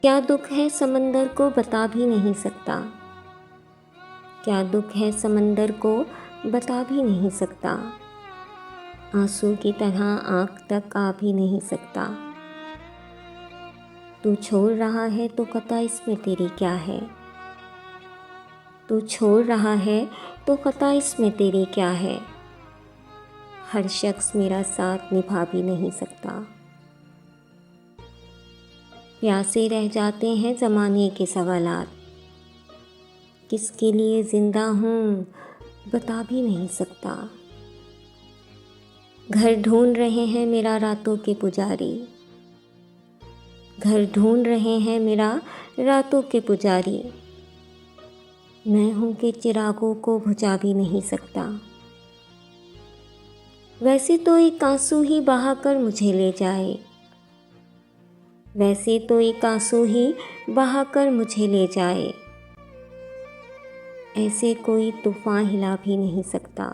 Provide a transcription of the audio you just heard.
क्या दुख है समंदर को बता भी नहीं सकता, क्या दुख है समंदर को बता भी नहीं सकता। आंसू की तरह आँख तक आ भी नहीं सकता। तू छोड़ रहा है तो कता इसमें तेरी क्या है, तू छोड़ रहा है तो कता इसमें तेरी क्या है। हर शख्स मेरा साथ निभा भी नहीं सकता। प्यासे रह जाते हैं ज़माने के सवालात, किसके लिए ज़िंदा हूँ बता भी नहीं सकता। घर ढूंढ रहे हैं मेरा रातों के पुजारी, घर ढूंढ रहे हैं मेरा रातों के पुजारी। मैं हूँ कि चिरागों को बुझा भी नहीं सकता। वैसे तो एक आंसू ही बहाकर मुझे ले जाए, वैसे तो एक आंसू ही बहाकर मुझे ले जाए। ऐसे कोई तूफ़ान हिला भी नहीं सकता।